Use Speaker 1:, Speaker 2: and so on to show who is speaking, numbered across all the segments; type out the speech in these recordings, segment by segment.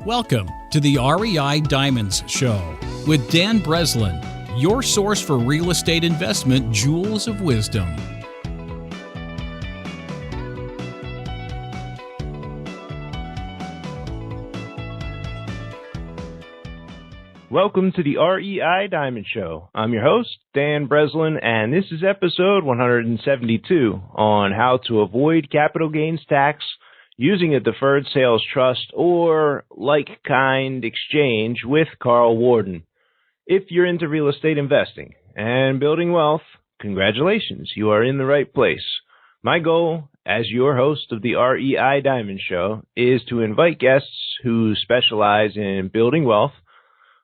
Speaker 1: Welcome to the REI Diamonds Show with Dan Breslin, your source for real estate investment jewels of wisdom.
Speaker 2: Welcome to the REI Diamond Show. I'm your host, Dan Breslin, and this is episode 172 on how to avoid capital gains tax using a deferred sales trust or like-kind exchange with Carl Worden. If you're into real estate investing and building wealth, congratulations, you are in the right place. My goal as your host of the REI Diamond Show is to invite guests who specialize in building wealth,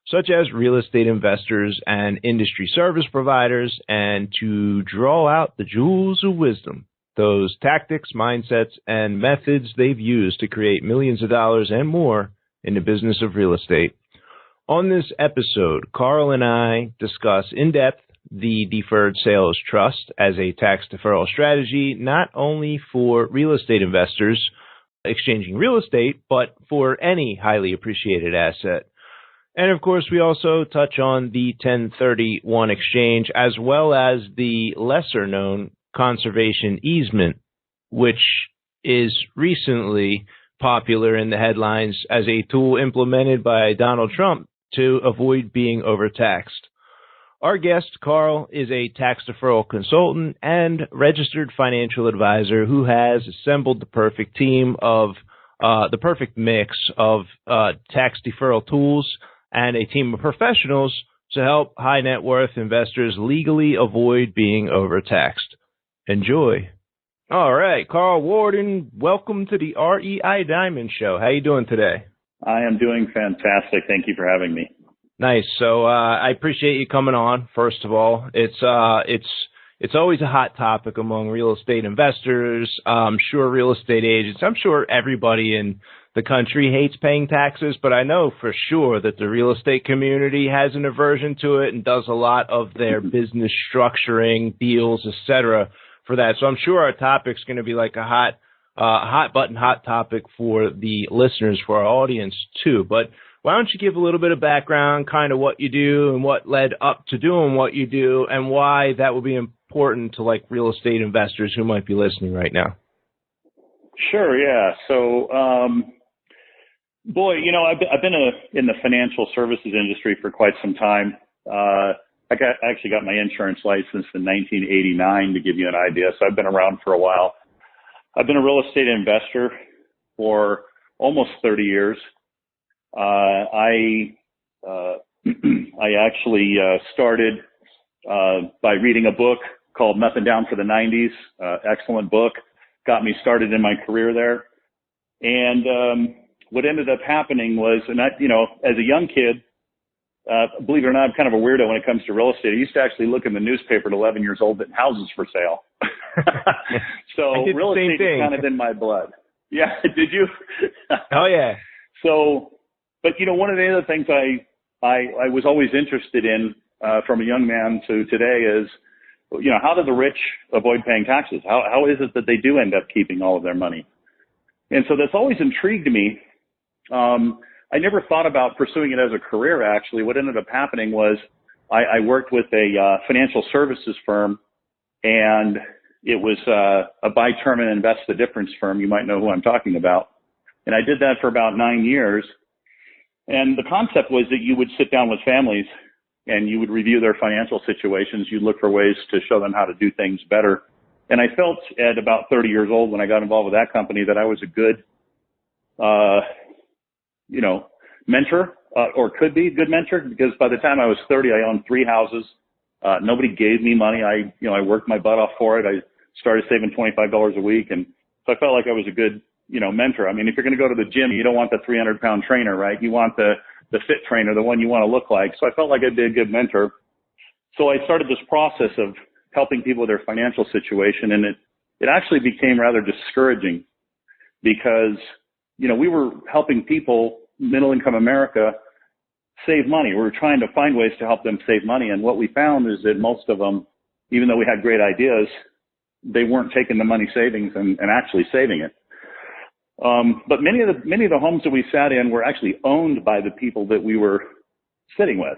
Speaker 2: such as real estate investors and industry service providers, and to draw out the jewels of wisdom, those tactics, mindsets, and methods they've used to create millions of dollars and more in the business of real estate. On this episode, Carl and I discuss in depth the deferred sales trust as a tax deferral strategy, not only for real estate investors exchanging real estate, but for any highly appreciated asset. And of course, we also touch on the 1031 exchange as well as the lesser known conservation easement, which is recently popular in the headlines as a tool implemented by Donald Trump to avoid being overtaxed. Our guest, Carl, is a tax deferral consultant and registered financial advisor who has assembled the perfect team of the perfect mix of tax deferral tools and a team of professionals to help high net worth investors legally avoid being overtaxed. Enjoy. All right, Carl Worden, welcome to the REI Diamond Show. How you doing today?
Speaker 3: I am doing fantastic. Thank you for having me.
Speaker 2: Nice. So I appreciate you coming on. First of all, it's always a hot topic among real estate investors. I'm sure real estate agents. I'm sure everybody in the country hates paying taxes, but I know for sure that the real estate community has an aversion to it and does a lot of their business structuring, deals, etc. for that. So I'm sure our topic's going to be like a hot topic for the listeners, for our audience too. But why don't you give a little bit of background, kind of what you do and what led up to doing what you do and why that would be important to like real estate investors who might be listening right now?
Speaker 3: Sure. Yeah. So, boy, I've been in the financial services industry for quite some time. I actually got my insurance license in 1989 to give you an idea. So I've been around for a while. I've been a real estate investor for almost 30 years. I actually started by reading a book called Nothing Down for the 90s. Excellent book. Got me started in my career there. And what ended up happening was, and as a young kid, believe it or not, I'm kind of a weirdo when it comes to real estate. I used to actually look in the newspaper at 11 years old at houses for sale. So real estate is kind of in my blood. Yeah, did you?
Speaker 2: Oh, yeah.
Speaker 3: So, but one of the other things I was always interested in from a young man to today is, how do the rich avoid paying taxes? How is it that they do end up keeping all of their money? And so that's always intrigued me. I never thought about pursuing it as a career, actually. What ended up happening was I worked with a financial services firm, and it was a buy term and invest the difference firm. You might know who I'm talking about. And I did that for about 9 years. And the concept was that you would sit down with families and you would review their financial situations. You'd look for ways to show them how to do things better. And I felt at about 30 years old when I got involved with that company that I was a good mentor, or could be a good mentor, because by the time I was 30, I owned 3 houses. Nobody gave me money. I worked my butt off for it. I started saving $25 a week. And so I felt like I was a good, mentor. I mean, if you're going to go to the gym, you don't want the 300-pound trainer, right? You want the fit trainer, the one you want to look like. So I felt like I'd be a good mentor. So I started this process of helping people with their financial situation. And it actually became rather discouraging because, we were helping people, middle income America, save money. We were trying to find ways to help them save money. And what we found is that most of them, even though we had great ideas, they weren't taking the money savings and actually saving it. But many of the homes that we sat in were actually owned by the people that we were sitting with.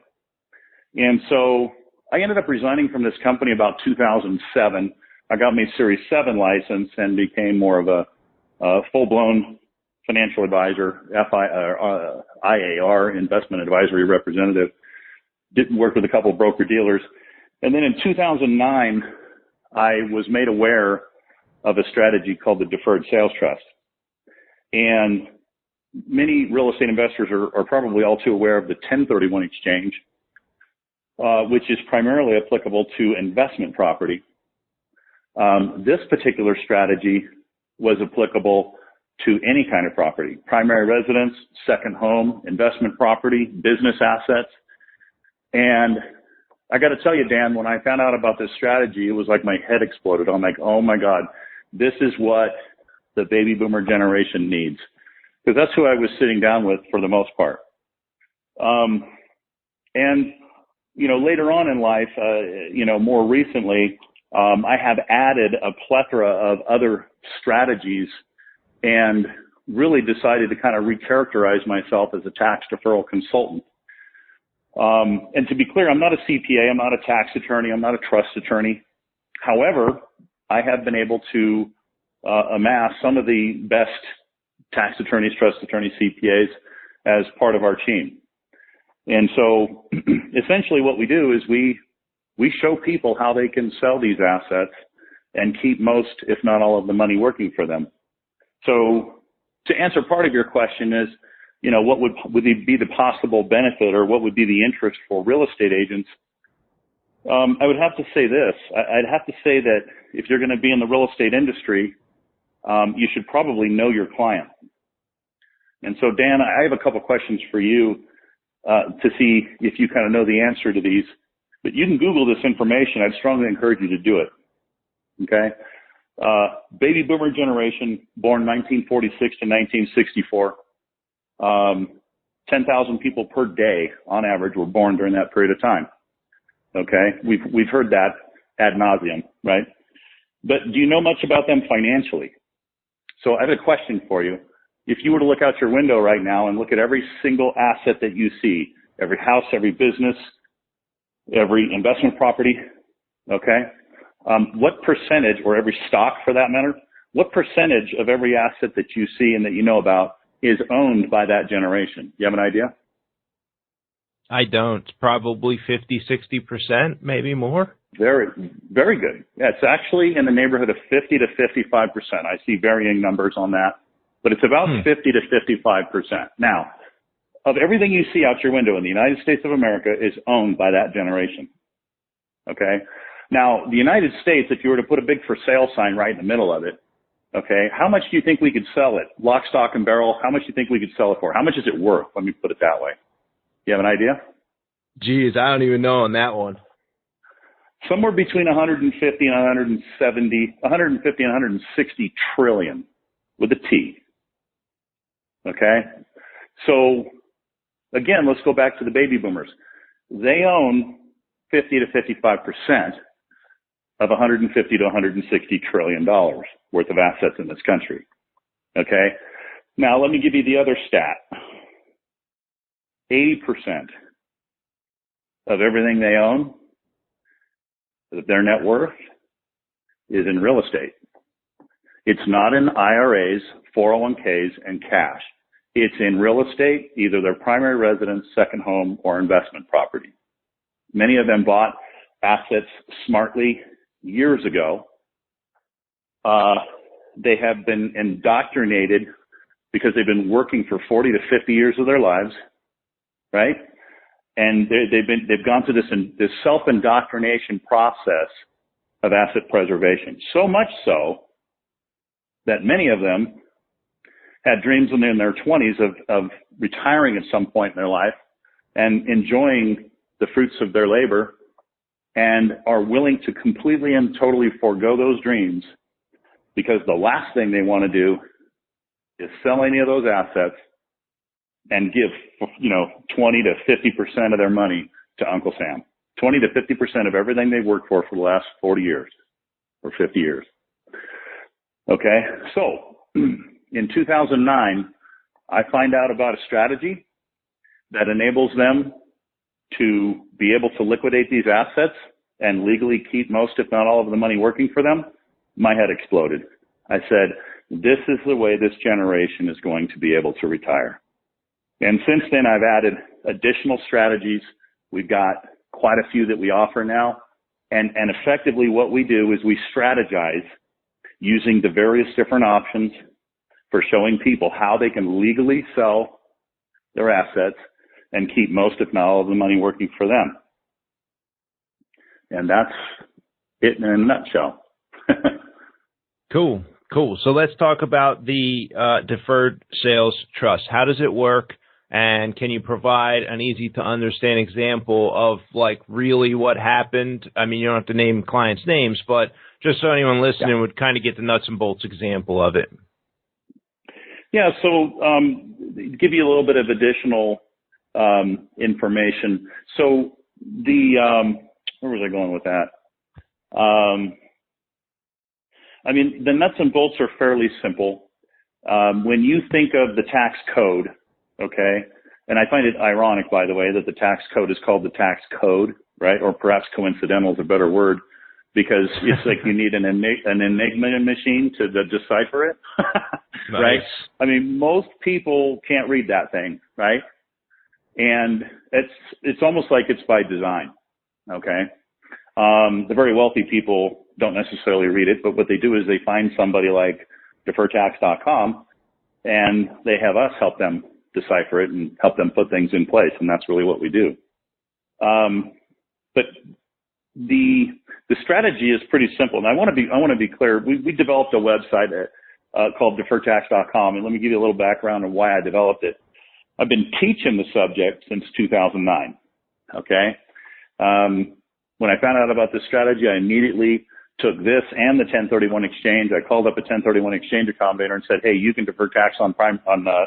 Speaker 3: And so I ended up resigning from this company about 2007. I got my Series 7 license and became more of a full-blown financial advisor, IAR, investment advisory representative. Did work with a couple of broker dealers. And then in 2009, I was made aware of a strategy called the Deferred Sales Trust. And many real estate investors are probably all too aware of the 1031 exchange, which is primarily applicable to investment property. This particular strategy was applicable to any kind of property: primary residence, second home, investment property, business assets. And I got to tell you, Dan, when I found out about this strategy, it was like my head exploded. I'm like, oh my God, this is what the baby boomer generation needs. Because that's who I was sitting down with for the most part. And, you know, later on in life, more recently, I have added a plethora of other strategies and really decided to kind of recharacterize myself as a tax deferral consultant. And to be clear, I'm not a CPA, I'm not a tax attorney, I'm not a trust attorney. However, I have been able to amass some of the best tax attorneys, trust attorneys, CPAs as part of our team. And so essentially what we do is we show people how they can sell these assets and keep most, if not all, of the money working for them. So to answer part of your question is, you know, what would be the possible benefit, or what would be the interest for real estate agents? I would have to say this. I'd have to say that if you're going to be in the real estate industry, you should probably know your client. And so, Dan, I have a couple questions for you to see if you kind of know the answer to these. But you can Google this information. I'd strongly encourage you to do it. Okay? Baby boomer generation, born 1946 to 1964. 10,000 people per day on average were born during that period of time. Okay? We've heard that ad nauseum, right? But do you know much about them financially? So I have a question for you. If you were to look out your window right now and look at every single asset that you see, every house, every business, every investment property, okay, what percentage, or every stock for that matter, what percentage of every asset that you see and that you know about is owned by that generation? You have an idea?
Speaker 2: I don't. Probably 50-60%, maybe more.
Speaker 3: Very, very good. Yeah, it's actually in the neighborhood of 50 to 55%. I see varying numbers on that, but it's about 50 to 55%. Now, of everything you see out your window in the United States of America is owned by that generation. Okay? Now, the United States, if you were to put a big for sale sign right in the middle of it, okay, how much do you think we could sell it? Lock, stock, and barrel, how much do you think we could sell it for? How much is it worth? Let me put it that way. You have an idea?
Speaker 2: Geez, I don't even know on that one.
Speaker 3: Somewhere between 150 and 150 and 160 trillion with a T. Okay? So, again, let's go back to the baby boomers. They own 50 to 55% of 150 to 160 trillion dollars worth of assets in this country. Okay? Now, let me give you the other stat. 80% of everything they own, their net worth, is in real estate. It's not in IRAs, 401ks, and cash. It's in real estate, either their primary residence, second home, or investment property. Many of them bought assets smartly years ago. They have been indoctrinated because they've been working for 40 to 50 years of their lives, right? And they've gone through this self-indoctrination process of asset preservation. So much so that many of them had dreams when they're in their 20s of retiring at some point in their life and enjoying the fruits of their labor, and are willing to completely and totally forego those dreams because the last thing they want to do is sell any of those assets and give, 20 to 50% of their money to Uncle Sam. 20 to 50% of everything they've worked for the last 40 years or 50 years. Okay, so in 2009, I find out about a strategy that enables them to be able to liquidate these assets and legally keep most, if not all, of the money working for them. My head exploded. I said, this is the way this generation is going to be able to retire. And since then, I've added additional strategies. We've got quite a few that we offer now. And effectively what we do is we strategize using the various different options for showing people how they can legally sell their assets and keep most, if not all, of the money working for them. And that's it in a nutshell.
Speaker 2: Cool. So let's talk about the deferred sales trust. How does it work? And can you provide an easy to understand example of like really what happened? I mean, you don't have to name clients' names, but just so anyone listening would kind of get the nuts and bolts example of it.
Speaker 3: Yeah. So give you a little bit of additional information. So where was I going with that? I mean, the nuts and bolts are fairly simple. When you think of the tax code, okay, and I find it ironic, by the way, that the tax code is called the tax code, right? Or perhaps coincidental is a better word, because it's like you need an enigma machine to decipher it, right?
Speaker 2: Nice.
Speaker 3: I mean, most people can't read that thing, right? And it's almost like it's by design, okay? The very wealthy people don't necessarily read it, but what they do is they find somebody like deferredtax.com and they have us help them decipher it and help them put things in place. And that's really what we do. But the strategy is pretty simple. And I want to be clear. We developed a website called deferredtax.com. And let me give you a little background on why I developed it. I've been teaching the subject since 2009. Okay. When I found out about this strategy, I immediately took this and the 1031 exchange. I called up a 1031 exchange accommodator and said, hey, you can defer tax on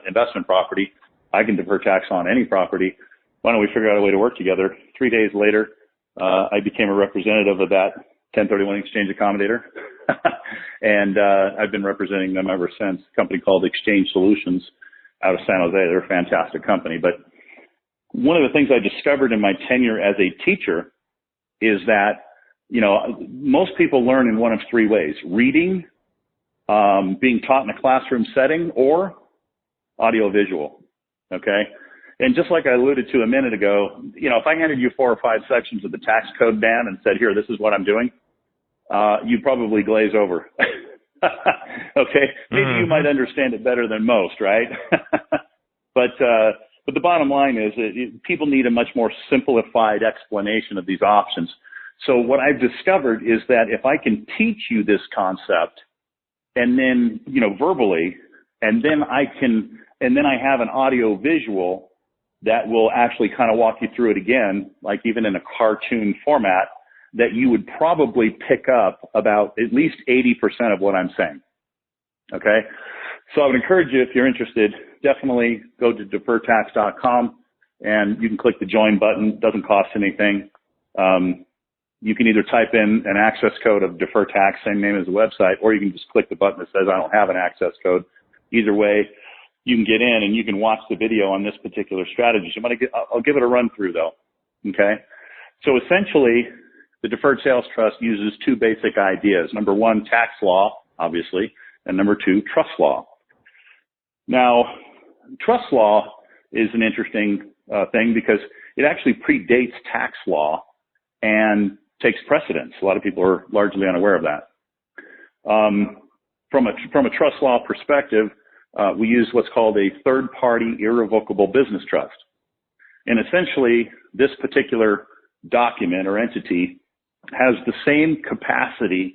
Speaker 3: investment property. I can defer tax on any property. Why don't we figure out a way to work together? 3 days later, I became a representative of that 1031 exchange accommodator. And I've been representing them ever since. A company called Exchange Solutions out of San Jose. They're a fantastic company. But one of the things I discovered in my tenure as a teacher is that, you know, most people learn in one of three ways: reading, being taught in a classroom setting, or audiovisual. Okay. And just like I alluded to a minute ago, you know, if I handed you 4 or 5 sections of the tax code, Dan, and said, here, this is what I'm doing, you'd probably glaze over. Okay. Maybe you might understand it better than most, right? But the bottom line is that people need a much more simplified explanation of these options. So what I've discovered is that if I can teach you this concept and then, you know, verbally, and then I have an audio visual that will actually kind of walk you through it again, like even in a cartoon format, that you would probably pick up about at least 80% of what I'm saying. Okay. So I would encourage you, if you're interested, definitely go to deferredtax.com and you can click the join button. It doesn't cost anything. You can either type in an access code of Deferred Tax, same name as the website, or you can just click the button that says I don't have an access code. Either way, you can get in and you can watch the video on this particular strategy. So I'll give it a run through though. Okay. So essentially, the Deferred Sales Trust uses 2 basic ideas. Number 1, tax law, obviously, and number 2, trust law. Now, trust law is an interesting thing because it actually predates tax law and takes precedence. A lot of people are largely unaware of that. From a trust law perspective, we use what's called a third-party irrevocable business trust. And essentially, this particular document or entity has the same capacity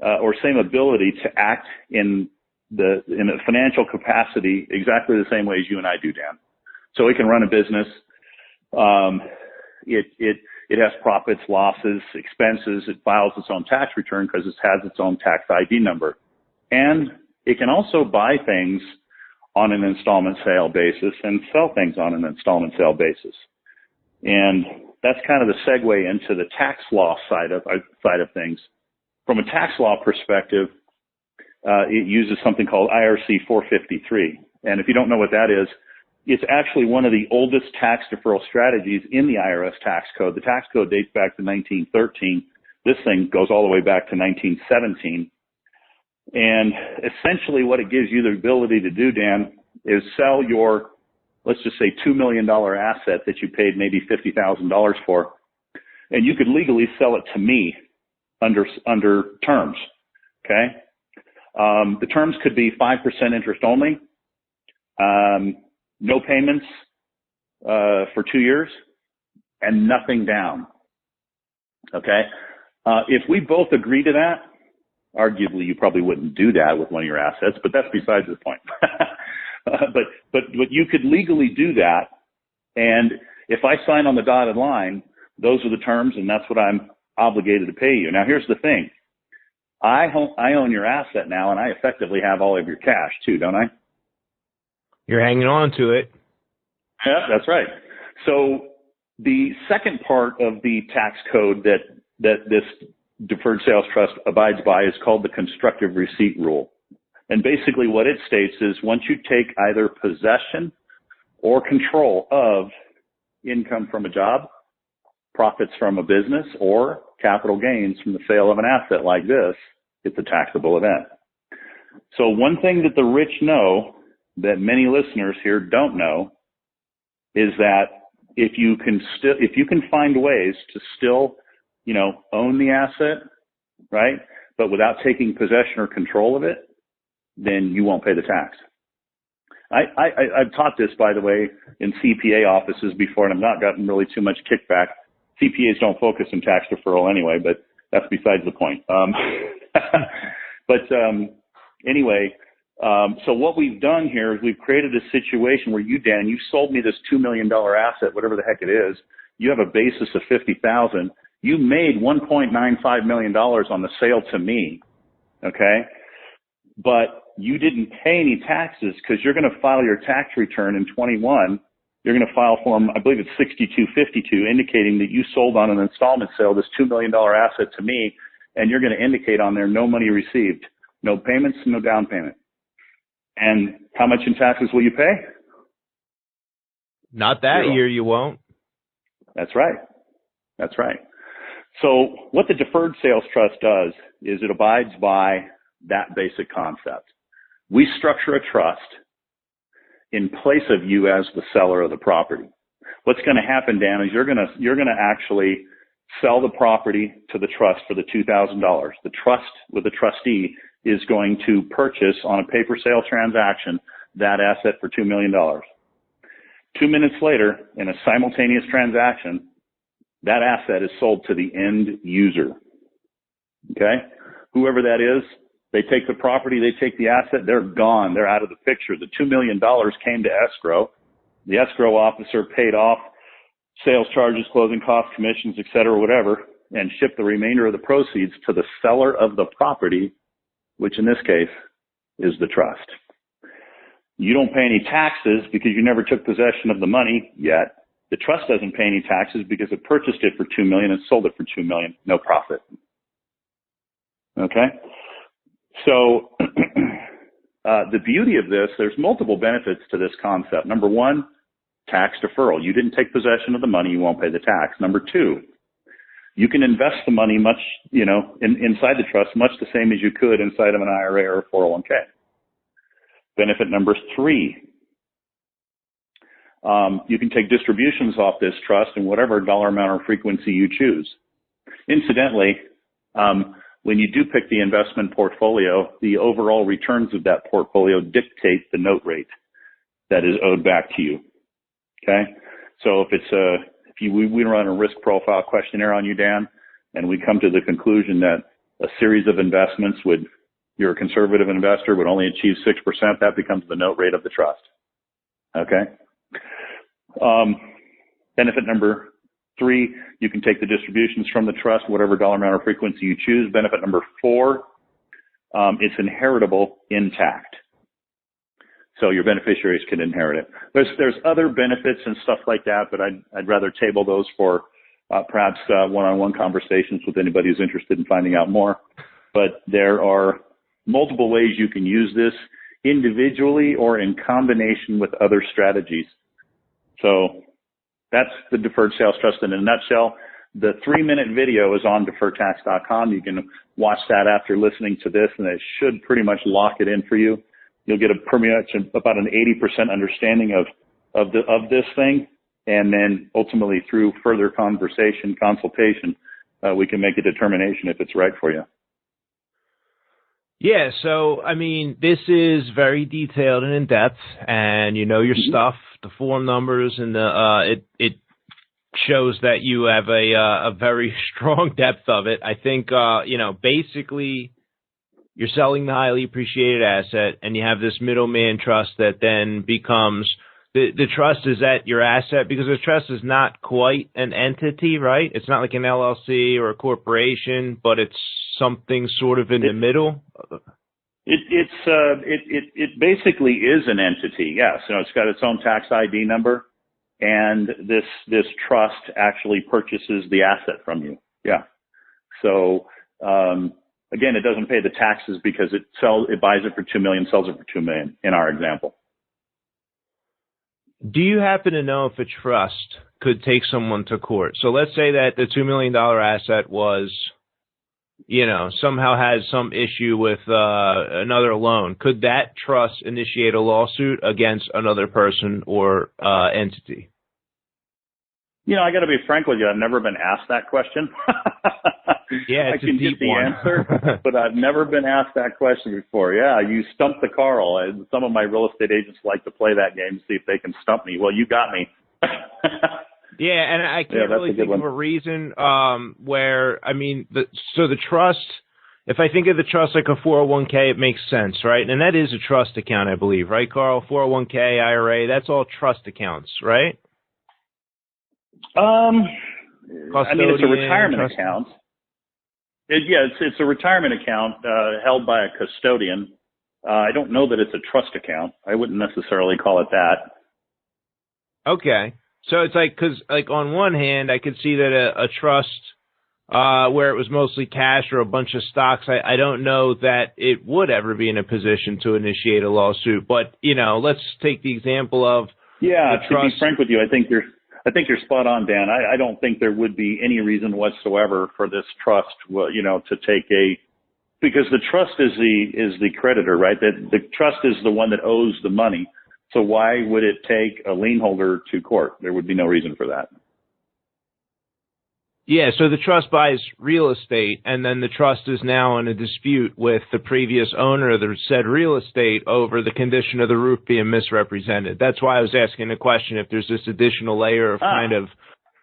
Speaker 3: or same ability to act in a financial capacity exactly the same way as you and I do, Dan. So it can run a business. It has profits, losses, expenses. It files its own tax return because it has its own tax ID number. And it can also buy things on an installment sale basis and sell things on an installment sale basis. And that's kind of the segue into the tax law side of things. From a tax law perspective, it uses something called IRC 453. And if you don't know what that is, it's actually one of the oldest tax deferral strategies in the IRS tax code. The tax code dates back to 1913. This thing goes all the way back to 1917. And essentially what it gives you the ability to do, Dan, is sell your, let's just say, $2 million asset that you paid maybe $50,000 for, and you could legally sell it to me under terms, okay? The terms could be 5% interest only, no payments for 2 years, and nothing down, okay? If we both agree to that, arguably you probably wouldn't do that with one of your assets, but that's besides the point. But you could legally do that, and if I sign on the dotted line, those are the terms, and that's what I'm obligated to pay you. Now, here's the thing. I own your asset now, and I effectively have all of your cash, too, don't I?
Speaker 2: You're hanging on to it.
Speaker 3: Yeah, that's right. So the second part of the tax code that this deferred sales trust abides by is called the constructive receipt rule. And basically what it states is once you take either possession or control of income from a job, profits from a business, or capital gains from the sale of an asset like this, it's a taxable event. So one thing that the rich know that many listeners here don't know is that if you can find ways to still, own the asset, right, but without taking possession or control of it, then you won't pay the tax. I've taught this, by the way, in CPA offices before, and I've not gotten really too much kickback. CPAs don't focus on tax deferral anyway, but that's besides the point. Anyway, so what we've done here is we've created a situation where you, Dan, you sold me this $2 million asset, whatever the heck it is. You have a basis of $50,000. You made $1.95 million on the sale to me, okay? But you didn't pay any taxes because you're going to file your tax return in 21. You're going to file form, I believe it's 6252, indicating that you sold on an installment sale this $2 million asset to me, and you're going to indicate on there no money received, no payments, no down payment. And how much in taxes will you pay?
Speaker 2: Not that
Speaker 3: 0.
Speaker 2: year you won't.
Speaker 3: That's right. That's right. So what the deferred sales trust does is it abides by that basic concept. We structure a trust in place of you as the seller of the property. What's going to happen, Dan, is you're going to actually sell the property to the trust for the $2,000. The trust with the trustee is going to purchase on a paper sale transaction that asset for $2 million. 2 minutes later, in a simultaneous transaction, that asset is sold to the end user. Okay? Whoever that is, they take the property, they take the asset, they're gone. They're out of the picture. The $2 million came to escrow. The escrow officer paid off sales charges, closing costs, commissions, et cetera, whatever, and shipped the remainder of the proceeds to the seller of the property, which in this case is the trust. You don't pay any taxes because you never took possession of the money yet. The trust doesn't pay any taxes because it purchased it for $2 million and sold it for $2 million, no profit. Okay? So the beauty of this, there's multiple benefits to this concept. Number one, tax deferral. You didn't take possession of the money, you won't pay the tax. Number two, you can invest the money much, inside the trust, much the same as you could inside of an IRA or a 401k. Benefit number three, you can take distributions off this trust in whatever dollar amount or frequency you choose. Incidentally, when you do pick the investment portfolio, the overall returns of that portfolio dictate the note rate that is owed back to you. Okay? So we run a risk profile questionnaire on you, Dan, and we come to the conclusion that a series of investments you're a conservative investor, would only achieve 6%, that becomes the note rate of the trust. Okay? Benefit number three, you can take the distributions from the trust, whatever dollar amount or frequency you choose. Benefit number four, it's inheritable intact. So your beneficiaries can inherit it. There's other benefits and stuff like that, but I'd rather table those for perhaps one-on-one conversations with anybody who's interested in finding out more. But there are, multiple ways you can use this individually or in combination with other strategies. So that's the Deferred Sales Trust in a nutshell. The 3-minute video is on deferredtax.com. You can watch that after listening to this, and it should pretty much lock it in for you. You'll get pretty much about an 80% understanding of this thing, and then ultimately through further consultation, we can make a determination if it's right for you.
Speaker 2: Yeah, so, I mean, this is very detailed and in-depth, and you know your stuff, the form numbers, and it shows that you have a very strong depth of it. I think, you know, basically you're selling the highly appreciated asset, and you have this middleman trust that then becomes the trust is at your asset, because the trust is not quite an entity, right? It's not like an LLC or a corporation, but it's something sort of in the middle.
Speaker 3: It basically is an entity, yes. You know, it's got its own tax ID number, and this trust actually purchases the asset from you. Yeah. So again, it doesn't pay the taxes because it buys it for $2 million, sells it for $2 million in our example.
Speaker 2: Do you happen to know if a trust could take someone to court? So let's say that the $2 million asset was, you know, somehow has some issue with another loan. Could that trust initiate a lawsuit against another person or entity?
Speaker 3: You know, I got to be frank with you. I've never been asked that question.
Speaker 2: Yeah, it's
Speaker 3: I can
Speaker 2: a deep
Speaker 3: get the
Speaker 2: one.
Speaker 3: answer, but I've never been asked that question before. Yeah, you stumped the Carl. And some of my real estate agents like to play that game, see if they can stump me. Well, you got me.
Speaker 2: Yeah, and I can't really think of a reason where, I mean, so the trust, if I think of the trust like a 401k, it makes sense, right? And that is a trust account, I believe, right, Carl? 401k, IRA, that's all trust accounts, right?
Speaker 3: I mean, it's a retirement account. It's a retirement account held by a custodian. I don't know that it's a trust account. I wouldn't necessarily call it that.
Speaker 2: Okay. So it's like, because like on one hand, I could see that a trust where it was mostly cash or a bunch of stocks, I don't know that it would ever be in a position to initiate a lawsuit. But, you know, let's take the example of
Speaker 3: to be frank with you, I think you're spot on, Dan. I don't think there would be any reason whatsoever for this trust, you know, to take because the trust is the creditor, right? That the trust is the one that owes the money. So why would it take a lien holder to court? There would be no reason for that.
Speaker 2: Yeah, so the trust buys real estate, and then the trust is now in a dispute with the previous owner of the said real estate over the condition of the roof being misrepresented. That's why I was asking the question if there's this additional layer of kind of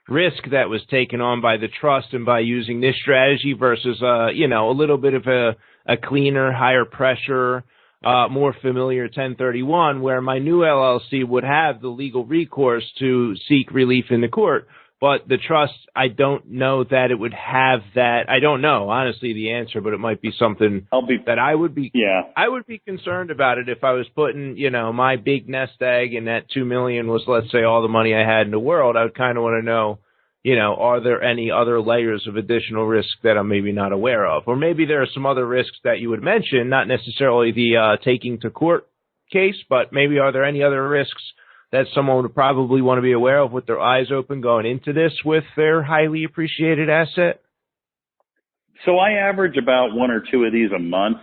Speaker 2: risk that was taken on by the trust and by using this strategy versus, you know, a little bit of a cleaner, higher pressure, more familiar 1031, where my new LLC would have the legal recourse to seek relief in the court. But the trust, I don't know that it would have that. I don't know, honestly, the answer, but it might be something that I would be concerned about it if I was putting, you know, my big nest egg and that $2 million was, let's say, all the money I had in the world. I would kind of want to know, you know, are there any other layers of additional risk that I'm maybe not aware of? Or maybe there are some other risks that you would mention, not necessarily the taking to court case, but maybe are there any other risks that someone would probably want to be aware of with their eyes open going into this with their highly appreciated asset?
Speaker 3: So I average about 1 or 2 of these a month,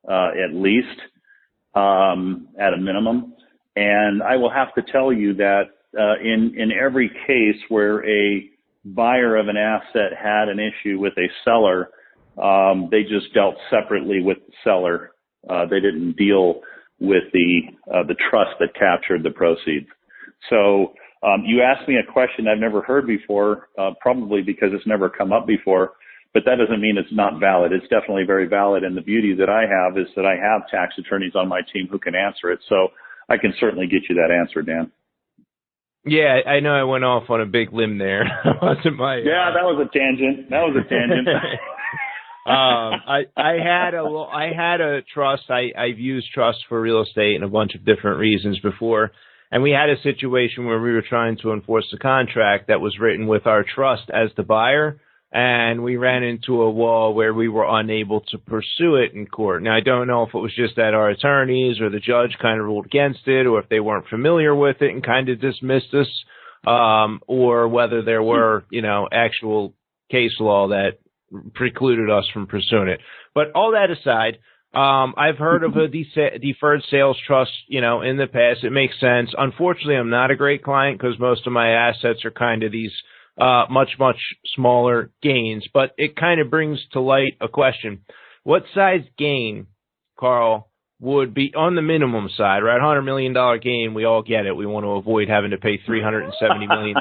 Speaker 3: at least, at a minimum. And I will have to tell you that in every case where a buyer of an asset had an issue with a seller, they just dealt separately with the seller. They didn't deal with the trust that captured the proceeds. So you asked me a question I've never heard before, probably because it's never come up before, but that doesn't mean it's not valid. It's definitely very valid. And the beauty that I have is that I have tax attorneys on my team who can answer it. So I can certainly get you that answer, Dan.
Speaker 2: Yeah, I know I went off on a big limb there. Wasn't my
Speaker 3: Yeah, that was a tangent.
Speaker 2: I had a trust. I've used trusts for real estate in a bunch of different reasons before. And we had a situation where we were trying to enforce a contract that was written with our trust as the buyer. and we ran into a wall where we were unable to pursue it in court. Now, I don't know if it was just that our attorneys or the judge kind of ruled against it, or if they weren't familiar with it and kind of dismissed us, or whether there were, actual case law that precluded us from pursuing it. But all that aside, I've heard of a deferred sales trust, in the past. It makes sense. Unfortunately, I'm not a great client because most of my assets are kind of these much smaller gains. But it kind of brings to light a question. What size gain, Carl, would be on the minimum side, right? $100 million gain, we all get it. We want to avoid having to pay $370 million.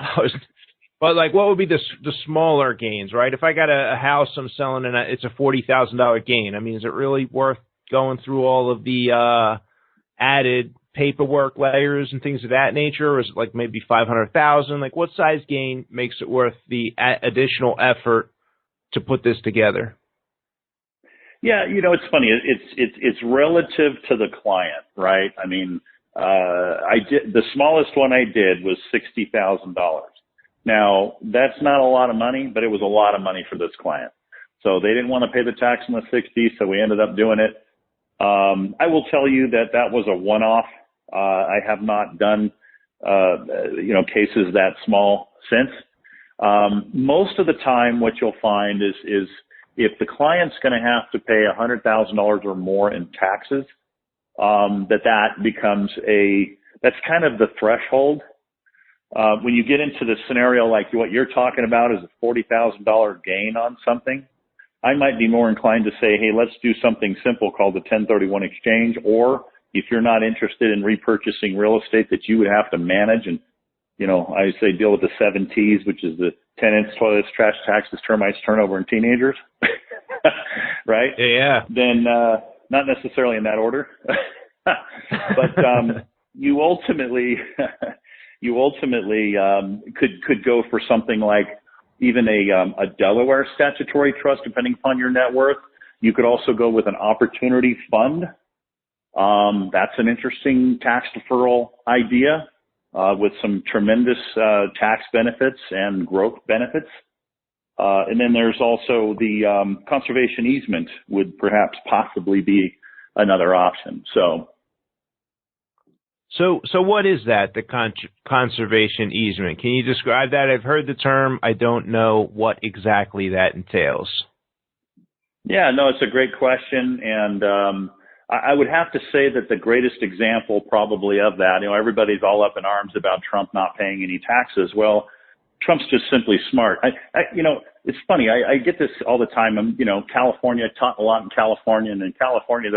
Speaker 2: But what would be the smaller gains, right? If I got a house I'm selling and it's a $40,000 gain, I mean, is it really worth going through all of the added paperwork layers and things of that nature? Or is it maybe $500,000? What size gain makes it worth the additional effort to put this together?
Speaker 3: Yeah, it's funny. It's relative to the client, right? I mean, the smallest one I did was $60,000. Now, that's not a lot of money, but it was a lot of money for this client. So they didn't want to pay the tax on the 60, so we ended up doing it. I will tell you that was a one-off. I have not done, cases that small since. Most of the time, what you'll find is if the client's going to have to pay $100,000 or more in taxes, that becomes that's kind of the threshold. When you get into the scenario like what you're talking about is a $40,000 gain on something, I might be more inclined to say, hey, let's do something simple called the 1031 exchange. Or if you're not interested in repurchasing real estate that you would have to manage and, I say deal with the 7 T's, which is the tenants, toilets, trash, taxes, termites, turnover, and teenagers, right?
Speaker 2: Yeah.
Speaker 3: Then not necessarily in that order, but you ultimately could go for something like even a Delaware statutory trust, depending upon your net worth. You could also go with an opportunity fund. That's an interesting tax deferral idea with some tremendous tax benefits and growth benefits. And then there's also the conservation easement would perhaps possibly be another option.
Speaker 2: So what is that, the conservation easement? Can you describe that? I've heard the term. I don't know what exactly that entails.
Speaker 3: Yeah, no, it's a great question. And I would have to say that the greatest example probably of that, everybody's all up in arms about Trump not paying any taxes. Well, Trump's just simply smart. It's funny. I get this all the time. California, I taught a lot in California, and in California,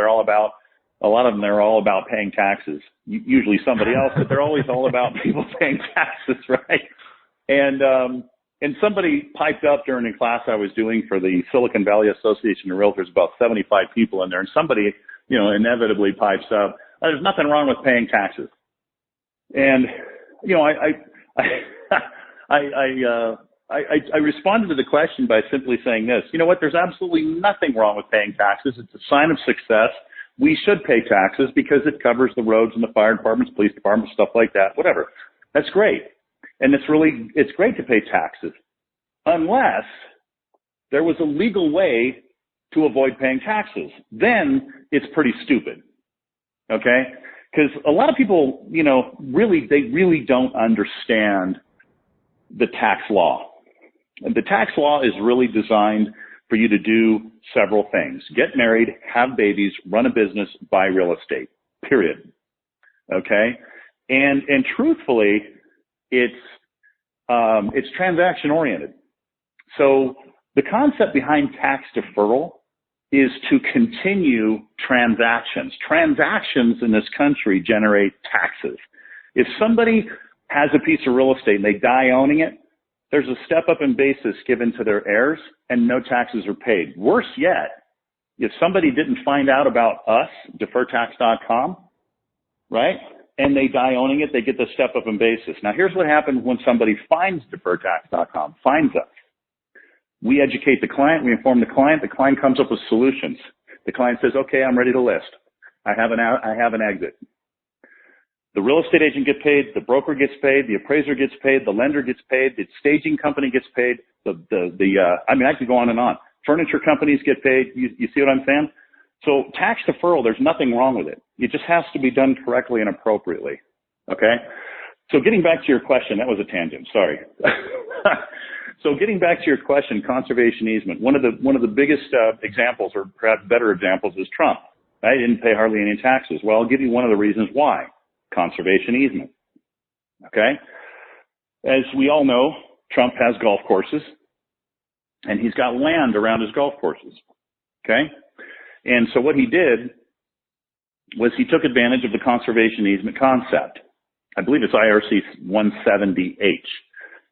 Speaker 3: a lot of them, they're all about paying taxes. Usually somebody else, but they're always all about people paying taxes, right? And somebody piped up during a class I was doing for the Silicon Valley Association of Realtors, about 75 people in there, and somebody, inevitably pipes up, there's nothing wrong with paying taxes. And, I responded to the question by simply saying this, you know what, there's absolutely nothing wrong with paying taxes. It's a sign of success. We should pay taxes because it covers the roads and the fire departments, police departments, stuff like that, whatever. That's great. And it's great to pay taxes unless there was a legal way to avoid paying taxes. Then it's pretty stupid. Okay? Because a lot of people, they really don't understand the tax law. And the tax law is really designed for you to do several things: get married, have babies, run a business, buy real estate, period. Okay? And truthfully, it's transaction oriented. So the concept behind tax deferral is to continue transactions. Transactions in this country generate taxes. If somebody has a piece of real estate and they die owning it, there's a step up in basis given to their heirs and no taxes are paid. Worse yet, if somebody didn't find out about us, deferredtax.com, right, and they die owning it, they get the step up in basis. Now, here's what happens when somebody finds deferredtax.com, finds us. We educate the client, we inform the client comes up with solutions. The client says, okay, I'm ready to list. I have an exit. The real estate agent gets paid, the broker gets paid, the appraiser gets paid, the lender gets paid, the staging company gets paid, I could go on and on. Furniture companies get paid. You see what I'm saying? So tax deferral, there's nothing wrong with it. It just has to be done correctly and appropriately. Okay? So getting back to your question, that was a tangent. Sorry. So getting back to your question, conservation easement, one of the biggest examples, or perhaps better examples, is Trump. Right? He didn't pay hardly any taxes. Well, I'll give you one of the reasons why. Conservation easement. Okay? As we all know, Trump has golf courses, and he's got land around his golf courses. Okay? And so what he did was he took advantage of the conservation easement concept. I believe it's IRC 170H.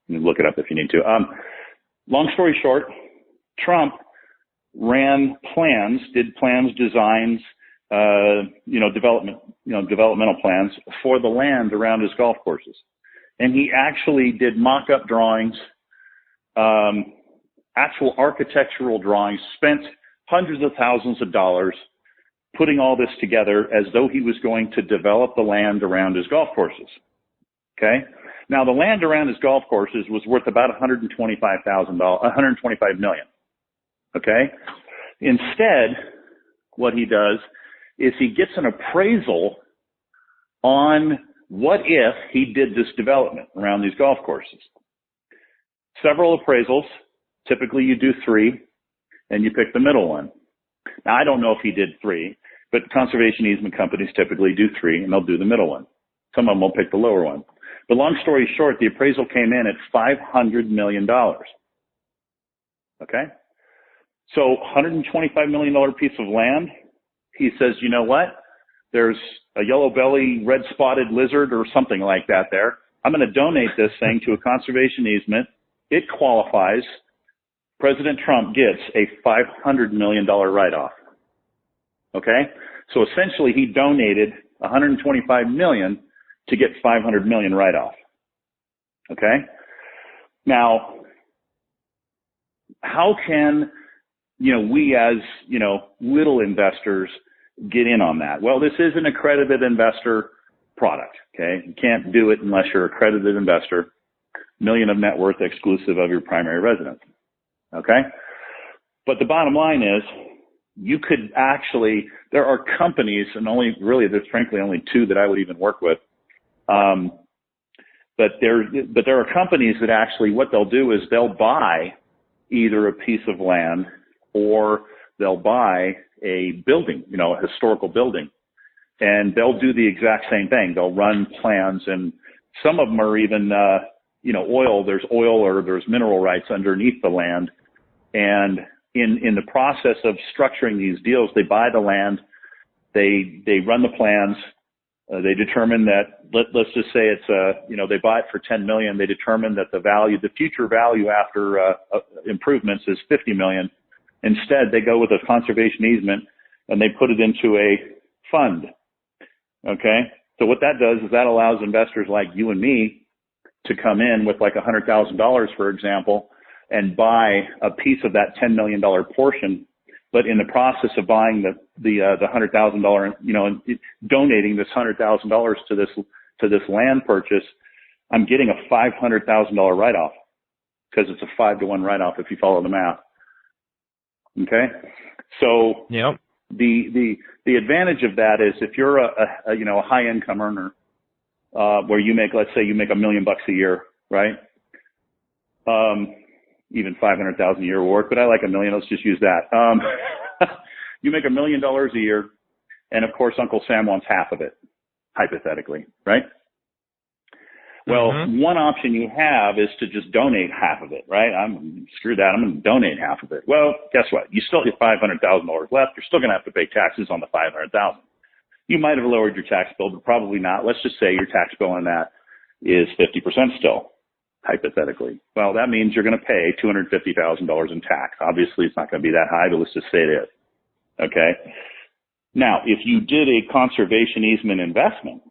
Speaker 3: You can look it up if you need to. Long story short, Trump ran plans, did plans, designs, developmental plans for the land around his golf courses. And he actually did mock-up drawings, actual architectural drawings, spent hundreds of thousands of dollars putting all this together as though he was going to develop the land around his golf courses. Okay? Now, the land around his golf courses was worth about $125 million. Okay? Instead, what he does is he gets an appraisal on what if he did this development around these golf courses. Several appraisals. Typically, you do 3, and you pick the middle one. Now, I don't know if he did 3, but conservation easement companies typically do 3, and they'll do the middle one. Some of them will pick the lower one. But long story short, the appraisal came in at $500 million. Okay? So $125 million piece of land, he says, you know what? There's a yellow belly, red spotted lizard or something like that there. I'm going to donate this thing to a conservation easement. It qualifies. President Trump gets a $500 million write-off. Okay? So essentially he donated $125 million to get $500 million write-off. Okay? Now, how can, we as, little investors get in on that? Well, this is an accredited investor product. Okay? You can't do it unless you're an accredited investor. Million of net worth exclusive of your primary residence. Okay? But the bottom line is, you could actually, there are companies, and there's frankly only 2 that I would even work with. But there are companies that actually, what they'll do is they'll buy either a piece of land or they'll buy a building, a historical building, and they'll do the exact same thing. They'll run plans, and some of them are even, oil. There's oil or there's mineral rights underneath the land. And in the process of structuring these deals, they buy the land, they run the plans, they determine that, let's just say it's, they buy it for $10 million. They determine that the future value after improvements is $50 million. Instead, they go with a conservation easement and they put it into a fund. Okay? So what that does is that allows investors like you and me to come in with like $100,000, for example, and buy a piece of that $10 million portion. But in the process of buying the $100,000, donating this $100,000 to this land purchase, I'm getting a $500,000 write-off because it's a 5-to-1 write-off if you follow the math. Okay, so
Speaker 2: yep.
Speaker 3: The advantage of that is if you're a high income earner, where you make, let's say you make $1 million a year, right? Even 500,000 a year will work, but I like $1 million. Let's just use that. You make $1 million a year, and of course, Uncle Sam wants half of it, hypothetically, right? Well, one option you have is to just donate half of it, right? Screw that. I'm going to donate half of it. Well, guess what? You still get $500,000 left. You're still going to have to pay taxes on the $500,000. You might have lowered your tax bill, but probably not. Let's just say your tax bill on that is 50% still, hypothetically. Well, that means you're going to pay $250,000 in tax. Obviously, it's not going to be that high, but let's just say it is. Okay? Now, if you did a conservation easement investment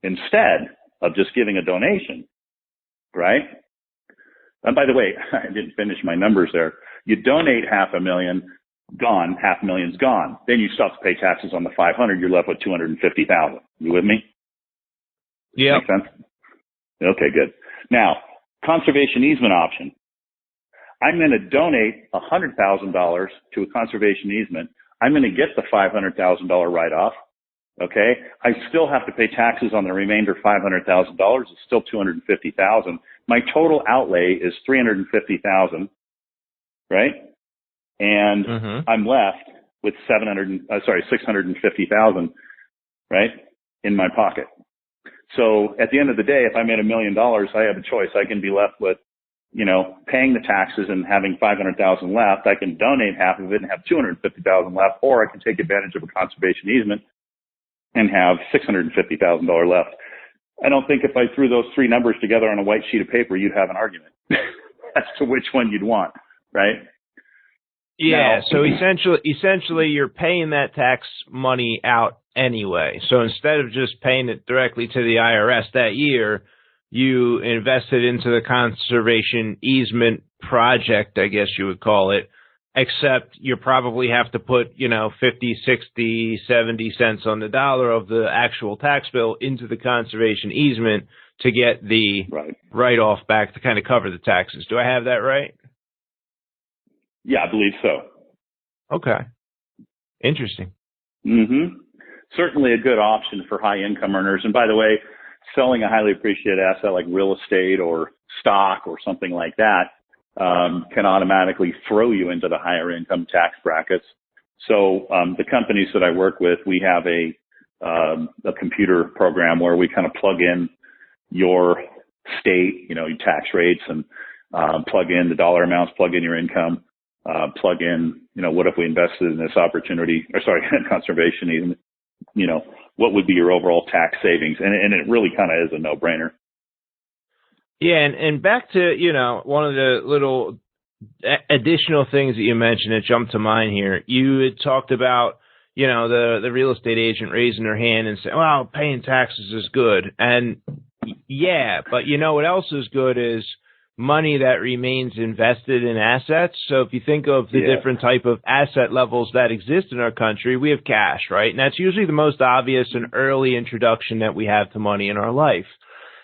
Speaker 3: instead of just giving a donation, right? And by the way, I didn't finish my numbers there. You donate $500,000, gone, $500,000's gone. Then you stop to pay taxes on the 500. You're left with 250,000. You with me?
Speaker 2: Yeah.
Speaker 3: Make sense? Okay, good. Now, conservation easement option. I'm going to donate $100,000 to a conservation easement. I'm going to get the $500,000 write-off. Okay. I still have to pay taxes on the remainder $500,000. It's still $250,000. My total outlay is $350,000. Right. And I'm left with $650,000, right, in my pocket. So at the end of the day, if I made $1 million, I have a choice. I can be left with, paying the taxes and having $500,000 left. I can donate half of it and have $250,000 left, or I can take advantage of a conservation easement and have $650,000 left. I don't think if I threw those three numbers together on a white sheet of paper, you'd have an argument as to which one you'd want, right?
Speaker 2: Yeah, so essentially you're paying that tax money out anyway. So instead of just paying it directly to the IRS that year, you invested into the conservation easement project, I guess you would call it, except you probably have to put, 50, 60, 70 cents on the dollar of the actual tax bill into the conservation easement to get the write-off back to kind of cover the taxes. Do I have that right?
Speaker 3: Yeah, I believe so.
Speaker 2: Okay. Interesting.
Speaker 3: Certainly a good option for high income earners. And by the way, selling a highly appreciated asset like real estate or stock or something like that can automatically throw you into the higher income tax brackets. So the companies that I work with, we have a computer program where we kind of plug in your state, your tax rates, and plug in the dollar amounts, plug in your income. Plug in, what if we invested in this conservation easement, what would be your overall tax savings? And it really kind of is a no-brainer.
Speaker 2: Yeah, and back to, one of the little additional things that you mentioned that jumped to mind here. You had talked about, the real estate agent raising their hand and saying, well, paying taxes is good. And yeah, but what else is good is money that remains invested in assets. So if you think of the different type of asset levels that exist in our country, we have cash, right? And that's usually the most obvious and early introduction that we have to money in our life.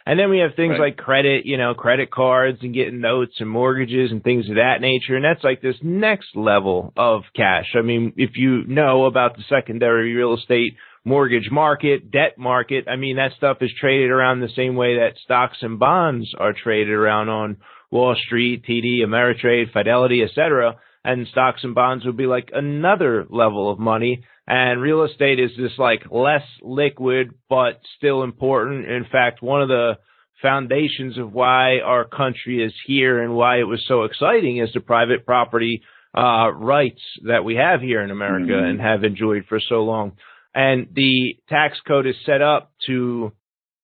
Speaker 2: And then we have things like credit, credit cards and getting notes and mortgages and things of that nature. And that's like this next level of cash. I mean, if you know about the secondary real estate mortgage market, debt market, I mean, that stuff is traded around the same way that stocks and bonds are traded around on Wall Street, TD, Ameritrade, Fidelity, etc. And stocks and bonds would be like another level of money. And real estate is this like less liquid, but still important. In fact, one of the foundations of why our country is here and why it was so exciting is the private property rights that we have here in America and have enjoyed for so long. And the tax code is set up to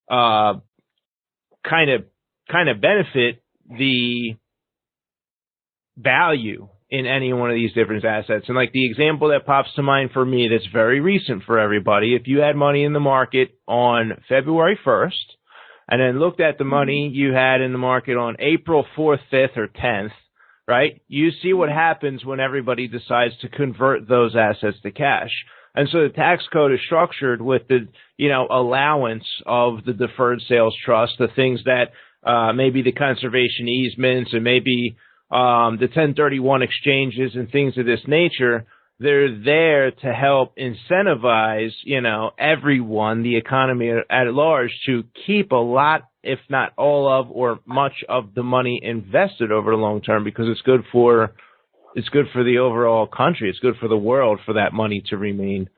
Speaker 2: kind of benefit the value in any one of these different assets. And like the example that pops to mind for me that's very recent for everybody, if you had money in the market on February 1st and then looked at the money you had in the market on April 4th, 5th, or 10th, right? You see what happens when everybody decides to convert those assets to cash. And so the tax code is structured with the, allowance of the deferred sales trust, the things that maybe the conservation easements and maybe the 1031 exchanges and things of this nature. They're there to help incentivize, everyone, the economy at large, to keep a lot, if not all of or much of the money invested over the long term, because it's good for the overall country. It's good for the world for that money to remain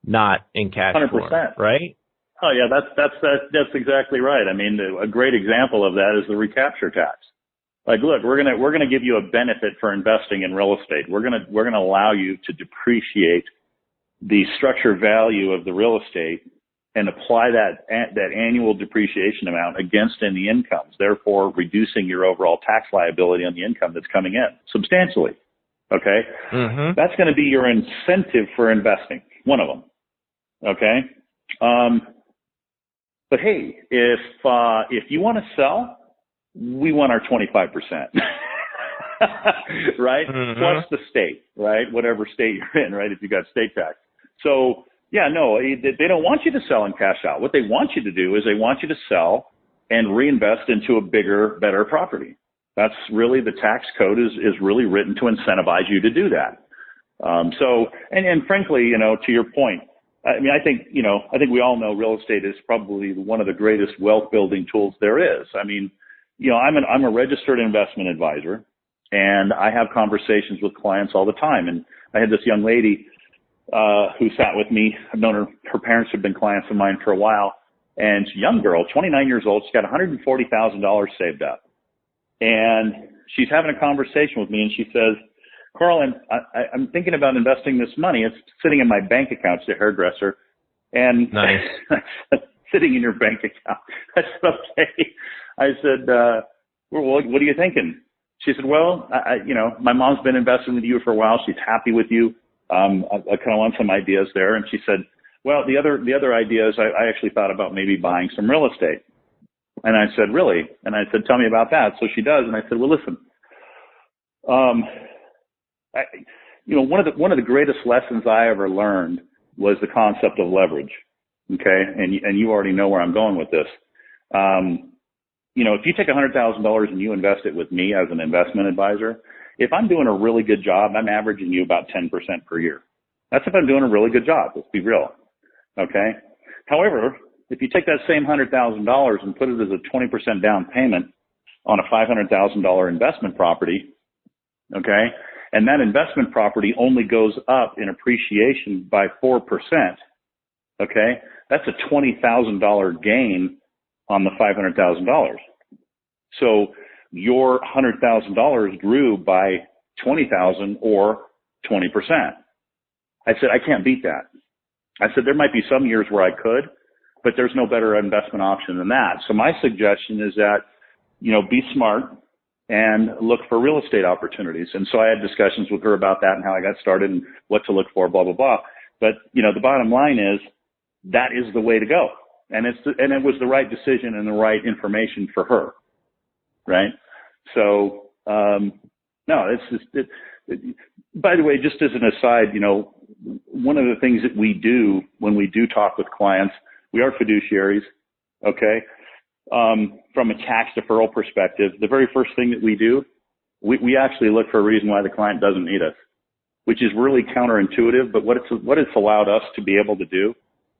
Speaker 2: not in cash
Speaker 3: 100%.
Speaker 2: form, right?
Speaker 3: Oh yeah, that's exactly right. I mean, a great example of that is the recapture tax. Like, look, we're gonna give you a benefit for investing in real estate. We're gonna allow you to depreciate the structure value of the real estate and apply that annual depreciation amount against any incomes, therefore reducing your overall tax liability on the income that's coming in substantially. Okay, that's going to be your incentive for investing. One of them. Okay, but hey, if you want to sell, we want our 25%. right?
Speaker 2: Mm-hmm.
Speaker 3: Plus the state, right? Whatever state you're in, right? If you got state tax. So yeah, no, they don't want you to sell and cash out. What they want you to do is they want you to sell and reinvest into a bigger, better property. That's really the tax code is really written to incentivize you to do that. And frankly, to your point, I mean, I think we all know real estate is probably one of the greatest wealth building tools there is. I mean, I'm a registered investment advisor, and I have conversations with clients all the time. And I had this young lady who sat with me. I've known her. Her parents have been clients of mine for a while. And she's a young girl, 29 years old. She's got $140,000 saved up. And she's having a conversation with me, and she says, Carl, I'm thinking about investing this money. It's sitting in my bank account. She's a hairdresser. And
Speaker 2: nice.
Speaker 3: Sitting in your bank account. I said, okay. I said, well, what are you thinking? She said, well, my mom's been investing with you for a while. She's happy with you. I kind of want some ideas there. And she said, well, the other idea is I actually thought about maybe buying some real estate. And I said, really? And I said, tell me about that. So she does. And I said, well, listen, one of the greatest lessons I ever learned was the concept of leverage. Okay. And you already know where I'm going with this. If you take $100,000 and you invest it with me as an investment advisor, if I'm doing a really good job, I'm averaging you about 10% per year. That's if I'm doing a really good job. Let's be real. Okay. However, if you take that same $100,000 and put it as a 20% down payment on a $500,000 investment property, okay, and that investment property only goes up in appreciation by 4%, okay, that's a $20,000 gain on the $500,000. So your $100,000 grew by $20,000 or 20%. I said, I can't beat that. I said, there might be some years where I could, but there's no better investment option than that. So my suggestion is that, be smart and look for real estate opportunities. And so I had discussions with her about that and how I got started and what to look for, blah, blah, blah. But, the bottom line is that is the way to go. And it was the right decision and the right information for her. Right. So, no, by the way, just as an aside, one of the things that we do when we do talk with clients, we are fiduciaries. Okay. From a tax deferral perspective, the very first thing that we do, we actually look for a reason why the client doesn't need us, which is really counterintuitive. But what it's allowed us to be able to do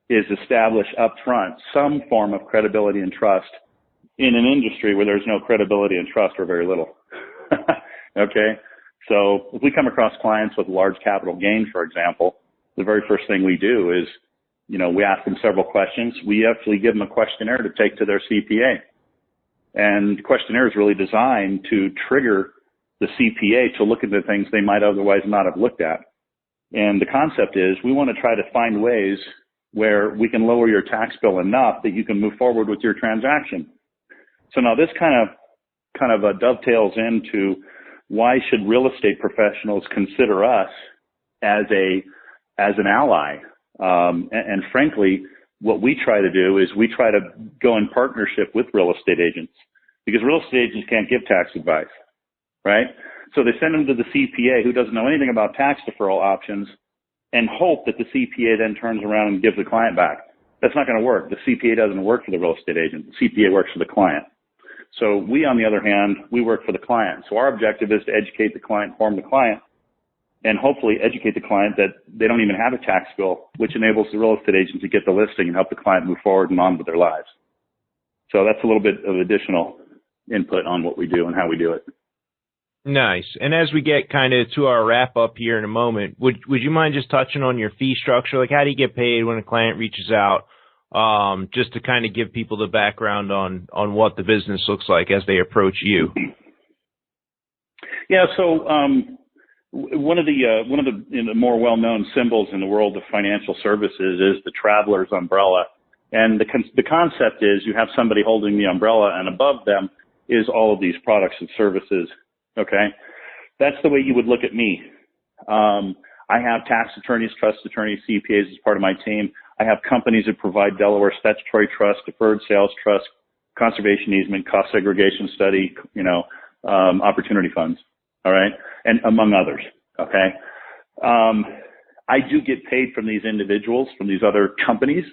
Speaker 3: is establish upfront some form of credibility and trust in an industry where there's no credibility and trust or very little. Okay. So if we come across clients with large capital gain, for example, the very first thing we do is, we ask them several questions. We actually give them a questionnaire to take to their CPA. And the questionnaire is really designed to trigger the CPA to look at the things they might otherwise not have looked at. And the concept is we want to try to find ways where we can lower your tax bill enough that you can move forward with your transaction. So now this kind of dovetails into why should real estate professionals consider us as an ally? And frankly, what we try to do is we try to go in partnership with real estate agents because real estate agents can't give tax advice, right? So they send them to the CPA who doesn't know anything about tax deferral options and hope that the CPA then turns around and gives the client back. That's not going to work. The CPA doesn't work for the real estate agent. The CPA works for the client. So we, on the other hand, we work for the client. So our objective is to educate the client, inform the client, and hopefully educate the client that they don't even have a tax bill, which enables the real estate agent to get the listing and help the client move forward and on with their lives. So that's a little bit of additional input on what we do and how we do it.
Speaker 2: Nice. And as we get kind of to our wrap up here in a moment, would you mind just touching on your fee structure? Like, how do you get paid when a client reaches out? Just to kind of give people the background on what the business looks like as they approach you.
Speaker 3: Yeah. So, one of the more well-known symbols in the world of financial services is the traveler's umbrella. And the concept is you have somebody holding the umbrella and above them is all of these products and services. Okay. That's the way you would look at me. I have tax attorneys, trust attorneys, CPAs as part of my team. I have companies that provide Delaware statutory trust, deferred sales trust, conservation easement, cost segregation study, opportunity funds. All right. And among others. Okay. I do get paid from these individuals, from these other companies.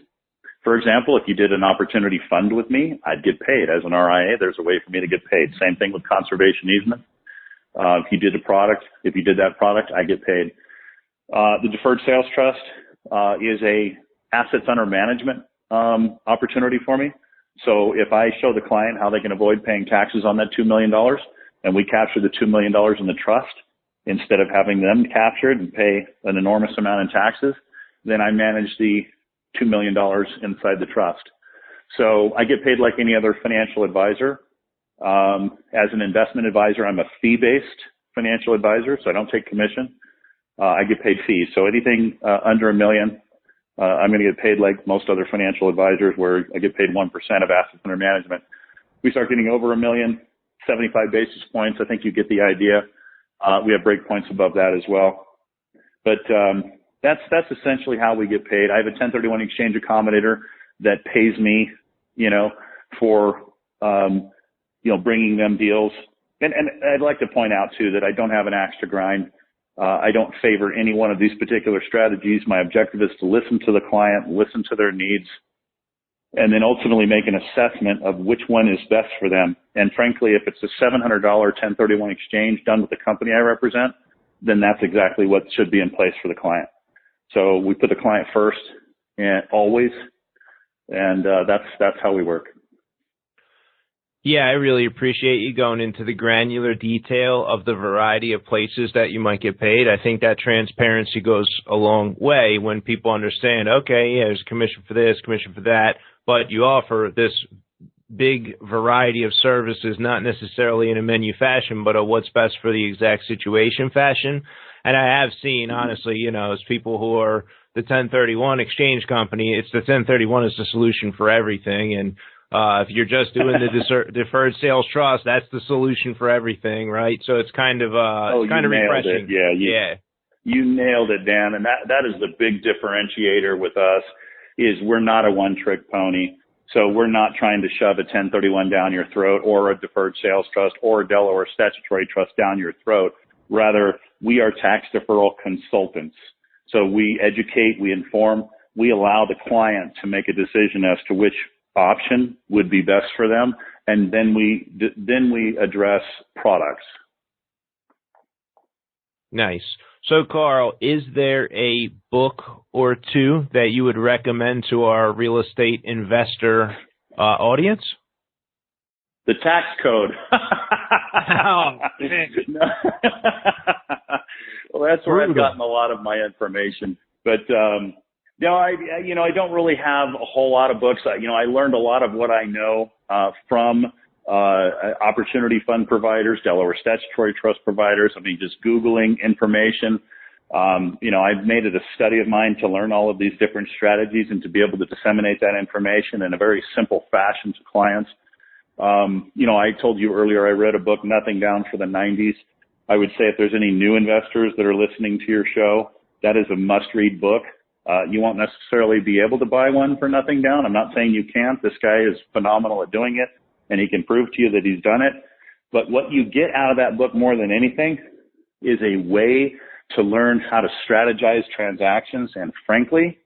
Speaker 3: For example, if you did an opportunity fund with me, I'd get paid. As an RIA, there's a way for me to get paid. Same thing with conservation easement. If you did that product, I get paid. The deferred sales trust is a assets under management opportunity for me. So if I show the client how they can avoid paying taxes on that $2 million and we capture the $2 million in the trust instead of having them capture it and pay an enormous amount in taxes, then I manage the $2 million inside the trust. So I get paid like any other financial advisor. As an investment advisor, I'm a fee-based financial advisor, so I don't take commission. I get paid fees. So anything under $1 million, I'm going to get paid like most other financial advisors, where I get paid 1% of assets under management. We start getting over $1 million, 75 basis points. I think you get the idea. We have break points above that as well. But that's essentially how we get paid. I have a 1031 exchange accommodator that pays me, for bringing them deals. And I'd like to point out too that I don't have an axe to grind. I don't favor any one of these particular strategies. My objective is to listen to the client, listen to their needs, and then ultimately make an assessment of which one is best for them. And frankly, if it's a $700 1031 exchange done with the company I represent, then that's exactly what should be in place for the client. So we put the client first, and always, and that's how we work.
Speaker 4: Yeah, I really appreciate you going into the granular detail of the variety of places that you might get paid. I think that transparency goes a long way when people understand, okay, yeah, there's commission for this, commission for that, but you offer this big variety of services, not necessarily in a menu fashion, but a what's best for the exact situation fashion. And I have seen, honestly, as people who are the 1031 exchange company, it's the 1031 is the solution for everything. And if you're just doing the deferred sales trust, that's the solution for everything, right? So it's kind of refreshing.
Speaker 3: Yeah, you nailed it, Dan. And that is the big differentiator with us, is we're not a one-trick pony. So we're not trying to shove a 1031 down your throat, or a deferred sales trust, or a Delaware statutory trust down your throat. Rather, we are tax deferral consultants. So we educate, we inform, we allow the client to make a decision as to which option would be best for them, and then we address products.
Speaker 4: Nice. So, Carl, is there a book or two that you would recommend to our real estate investor audience?
Speaker 3: The Tax Code.
Speaker 4: Oh,
Speaker 3: Well, that's where I've gotten a lot of my information. But no, I don't really have a whole lot of books. I learned a lot of what I know from opportunity fund providers, Delaware statutory trust providers. I mean, just Googling information. I've made it a study of mine to learn all of these different strategies and to be able to disseminate that information in a very simple fashion to clients. I told you earlier, I read a book, Nothing Down, for the 90s. I would say if there's any new investors that are listening to your show, that is a must-read book. You won't necessarily be able to buy one for Nothing Down. I'm not saying you can't. This guy is phenomenal at doing it, and he can prove to you that he's done it. But what you get out of that book more than anything is a way to learn how to strategize transactions. And frankly,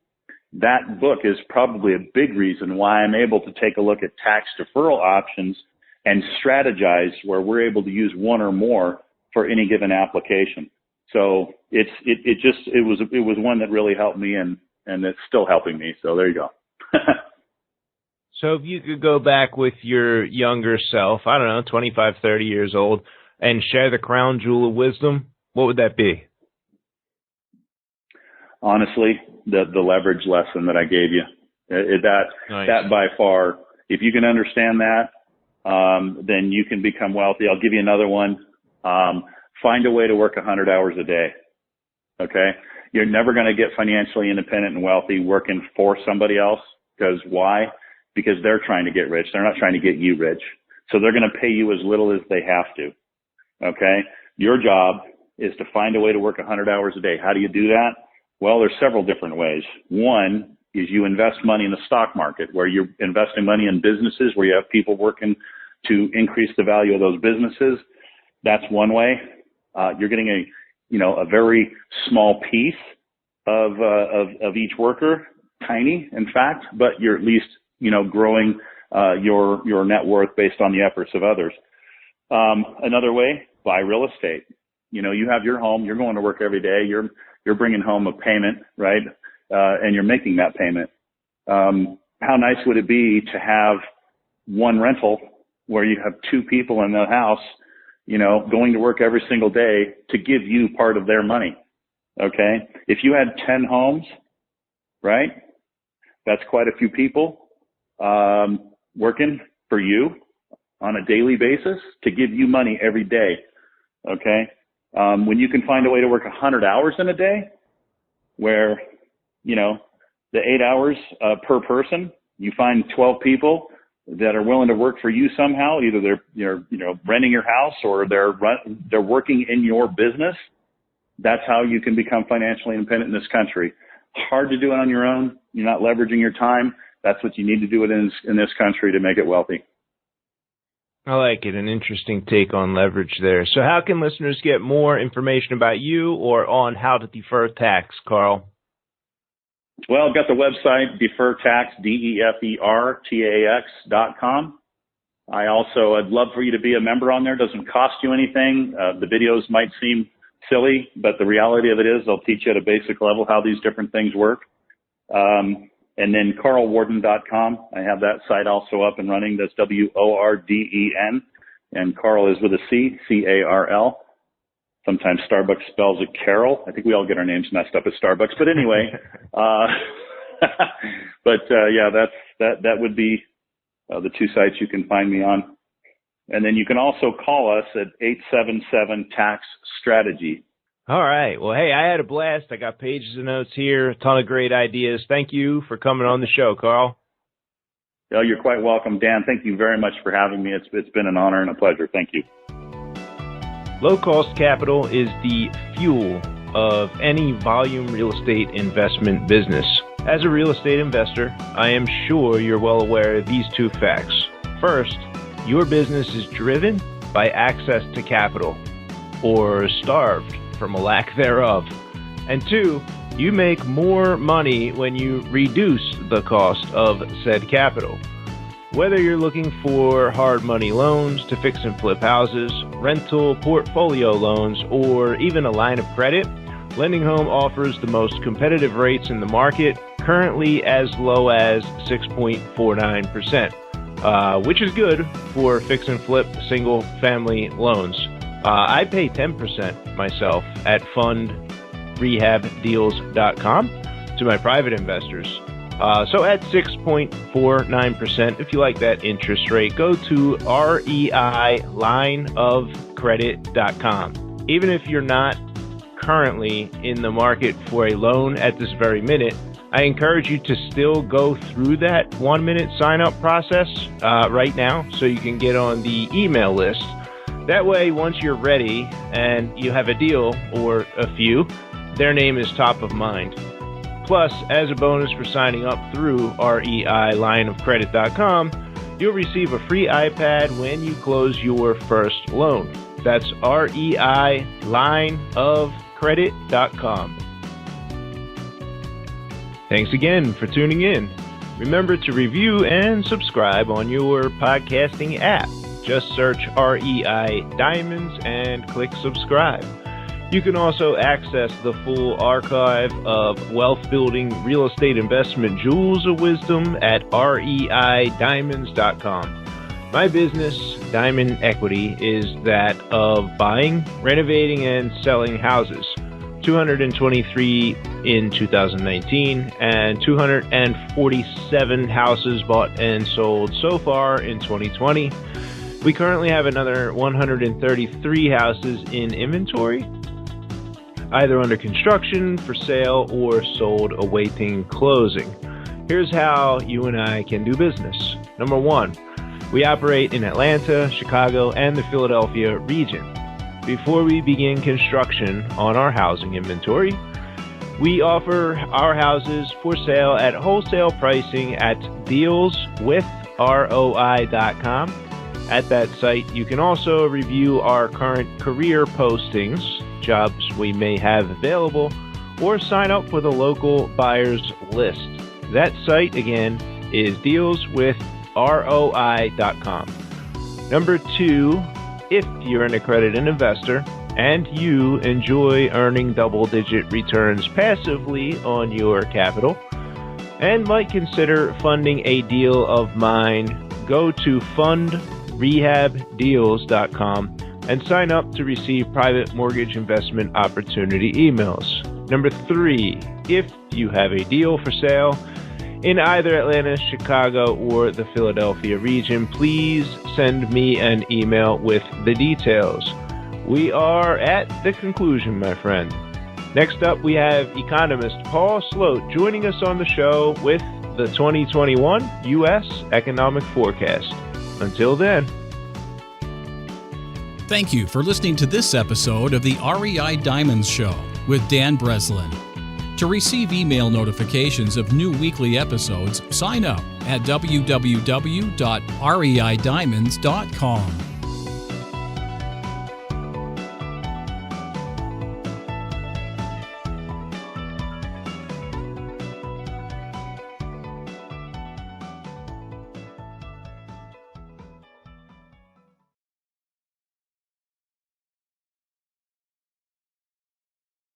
Speaker 3: that book is probably a big reason why I'm able to take a look at tax deferral options and strategize where we're able to use one or more for any given application. So it was one that really helped me, and it's still helping me. So there you go.
Speaker 4: So if you could go back with your younger self, I don't know, 25, 30 years old, and share the crown jewel of wisdom, what would that be?
Speaker 3: Honestly, the leverage lesson that I gave you,
Speaker 4: Nice.
Speaker 3: That by far, if you can understand that, then you can become wealthy. I'll give you another one. Find a way to work 100 hours a day. Okay. You're never going to get financially independent and wealthy working for somebody else. Because why? Because they're trying to get rich. They're not trying to get you rich. So they're going to pay you as little as they have to. Okay. Your job is to find a way to work 100 hours a day. How do you do that? Well, there's several different ways. One is you invest money in the stock market, where you're investing money in businesses where you have people working to increase the value of those businesses. That's one way. You're getting a very small piece of each worker, tiny, in fact, but you're at least, growing your net worth based on the efforts of others. Another way, buy real estate. You have your home, you're going to work every day, you're bringing home a payment, right? And you're making that payment. How nice would it be to have one rental where you have two people in the house, going to work every single day to give you part of their money? Okay. If you had 10 homes, right? That's quite a few people, working for you on a daily basis to give you money every day. Okay. When you can find a way to work 100 hours in a day where, the 8 hours per person, you find 12 people that are willing to work for you somehow. Either they're renting your house or they're working in your business. That's how you can become financially independent in this country. Hard to do it on your own. You're not leveraging your time. That's what you need to do it in this country to make it wealthy.
Speaker 4: I like it. An interesting take on leverage there. So how can listeners get more information about you or on how to defer tax, Carl?
Speaker 3: Well, I've got the website, defertax, DEFERTAX.com. I'd love for you to be a member on there. It doesn't cost you anything. The videos might seem silly, but the reality of it is they'll teach you at a basic level how these different things work. And then carlworden.com. I have that site also up and running. That's WORDEN. And Carl is with a C, C-A-R-L. Sometimes Starbucks spells it Carol. I think we all get our names messed up at Starbucks. But anyway, that would be the two sites you can find me on. And then you can also call us at 877-TAX-STRATEGY.
Speaker 4: All right. Well, hey, I had a blast. I got pages of notes here, a ton of great ideas. Thank you for coming on the show, Carl.
Speaker 3: Oh, you're quite welcome, Dan. Thank you very much for having me. It's been an honor and a pleasure. Thank you.
Speaker 4: Low-cost capital is the fuel of any volume real estate investment business. As a real estate investor, I am sure you're well aware of these two facts. First, your business is driven by access to capital, or starved from a lack thereof. And two, you make more money when you reduce the cost of said capital. Whether you're looking for hard money loans to fix and flip houses, rental portfolio loans, or even a line of credit, Lending Home offers the most competitive rates in the market, currently as low as 6.49%, which is good for fix and flip single family loans. I pay 10% myself at fundrehabdeals.com to my private investors. So at 6.49%, if you like that interest rate, go to REIlineofcredit.com. Even if you're not currently in the market for a loan at this very minute, I encourage you to still go through that 1-minute sign-up process right now so you can get on the email list. That way, once you're ready and you have a deal or a few, their name is top of mind. Plus, as a bonus for signing up through REIlineofcredit.com, you'll receive a free iPad when you close your first loan. That's REIlineofcredit.com. Thanks again for tuning in. Remember to review and subscribe on your podcasting app. Just search REI Diamonds and click subscribe. You can also access the full archive of wealth-building real estate investment jewels of wisdom at reidiamonds.com. My business, Diamond Equity, is that of buying, renovating, and selling houses. 223 in 2019 and 247 houses bought and sold so far in 2020. We currently have another 133 houses in inventory, either under construction, for sale, or sold awaiting closing. Here's how you and I can do business. Number one, we operate in Atlanta, Chicago, and the Philadelphia region. Before we begin construction on our housing inventory, we offer our houses for sale at wholesale pricing at dealswithroi.com. at that site. You can also review our current career postings, jobs we may have available, or sign up for the local buyers list. That site, again, is dealswithroi.com. Number 2, if you're an accredited investor and you enjoy earning double-digit returns passively on your capital and might consider funding a deal of mine, go to fundrehabdeals.com and sign up to receive private mortgage investment opportunity emails. Number 3, if you have a deal for sale in either Atlanta, Chicago, or the Philadelphia region, please send me an email with the details. We are at the conclusion, my friend. Next up, we have economist Paul Sloat joining us on the show with the 2021 U.S. Economic Forecast. Until then.
Speaker 1: Thank you for listening to this episode of the REI Diamonds Show with Dan Breslin. To receive email notifications of new weekly episodes, sign up at www.reidiamonds.com.